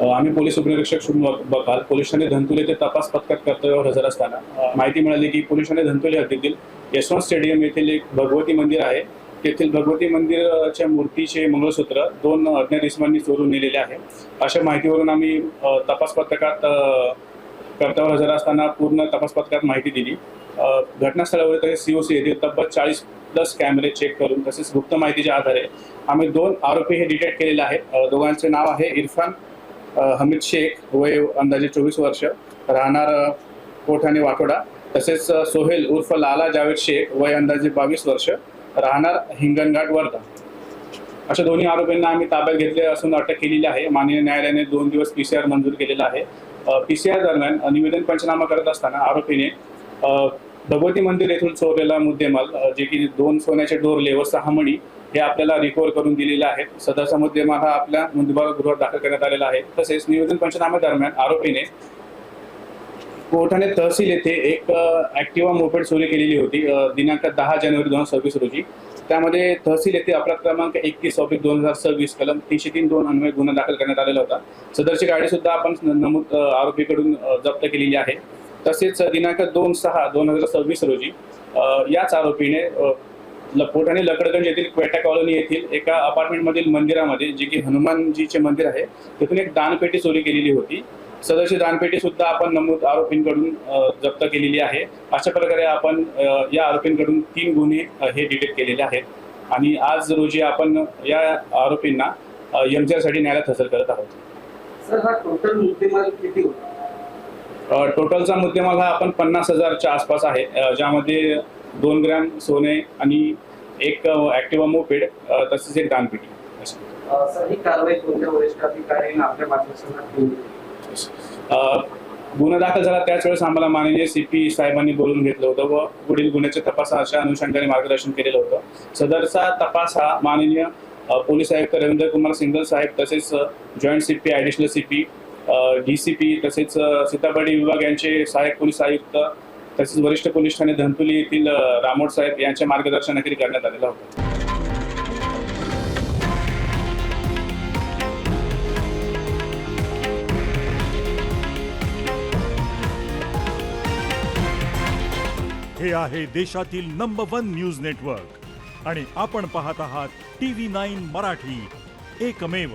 आम्ही पोलीस उपनिरीक्षक शुभ बकाल पोलीस ठाणे धंतोली येथे तपास पथकात कर्तव्यावर हजर असताना माहिती मिळाली की पोलीस ठाणे धंतोली हद्दीतील यशवंत स्टेडियम येथील एक भगवती मंदिर आहे. तेथील भगवती मंदिराच्या मूर्तीचे मंगळसूत्र 2 अज्ञात इसमांनी चोरून नेलेले आहे. अशा माहितीवरून आम्ही तपास पथकात कर्तव्यावर हजर असताना पूर्ण तपास पथकात माहिती दिली. घटनास्थळावर तसेच सीओसी येथील तब्बल 40+ कॅमेरे चेक करून तसेच गुप्त माहितीच्या आधारे आम्ही 2 आरोपी हे डिटेक्ट केलेले आहेत. दोघांचे नाव आहे इरफान हमीद शेख, वय अंदाजे 24 वर्ष, राहणार कोठाणे वाटोडा. तसेच सोहेल उर्फ लाला जावेद शेख, वय अंदाजे 22 वर्ष, राहणार हिंगणघाट वर्धा. अशा दोन्ही आरोपींना आम्ही ताब्यात घेतले असून अटक केलेली आहे. माननीय न्यायालयाने 2 दिवस PCR मंजूर केलेला आहे. PCR दरम्यान निवेदन पंचनामा करत असताना आरोपीने भगवती मंदिर येथून चोरलेला मुद्देमाल जे की 2 सोन्याचे डोरले व 6 मणी हे आपल्याला रिकव्हर करून दिलेले आहेत. सदरचा मुद्देमाल हा आपल्या नोंदीबार गृहात दाखल करण्यात आलेला आहे. तसेच निवेदन पंचनामा दरम्यान आरोपीने कोठाणे तहसील येथे एक ॲक्टिवा मोपेड चोरी केलेली होती दिनांक 10 जानेवारी 2026 रोजी. त्यामध्ये तहसील येथे अपराध क्रमांक 21/2026 कलम 303(2) अन्वये गुन्हा दाखल करण्यात आलेला होता. सदरची गाडी सुद्धा आपण नमूद आरोपीकडून जप्त केलेली आहे. तसेच दिनांक 2/6/2026 रोजी याच आरोपीने कोठाणे लकडगंज येथील क्वेटा कॉलनी येथील एका अपार्टमेंटमधील मंदिरामध्ये जे की हनुमानजीचे मंदिर आहे तिथून एक दानपेटी चोरी केलेली होती. सदरची दानपेटी सुद्धा आपण नमूद आरोपींकडून जप्त केलेली आहे. अशा प्रकारे आपण या आरोपींकडून 3 गुन्हे हे डिटेक्ट केलेले आहेत आणि आज रोजी आपण या आरोपींना MJR साठी न्यायालयात हजर करत आहोत. सर, हा टोटल मुद्देमाल किती होता? टोटलचा मुद्देमाल हा आपण 50,000च्या आसपास आहे, ज्यामध्ये 2 ग्रॅम सोने आणि एक ॲक्टिवा मोपेड तसेच एक दानपेटी. सर, ही कारवाई कोणत्या वरिष्ठ अधिकाऱ्यांनी आपल्या मार्गदर्शनात केली? गुन्हा दाखल झाला त्याच वेळेस आम्हाला माननीय CP साहेबांनी बोलून घेतलं होतं व पुढील गुन्ह्याच्या तपासाच्या अनुषंगाने मार्गदर्शन केलेलं होतं. सदरचा तपास हा माननीय पोलीस आयुक्त रवींद्र कुमार सिंगल साहेब तसेच joint CP, additional CP, DCP तसेच सीताबर्डी विभाग यांचे सहाय्यक पोलीस आयुक्त तसेच वरिष्ठ पोलीस ठाणे धंतोली येथील रामोड साहेब यांच्या मार्गदर्शनाखाली करण्यात आलेला होता. हे आहे देशातील नंबर 1 न्यूज नेटवर्क आणि आपण पाहत आहात TV9 मराठी, एकमेव.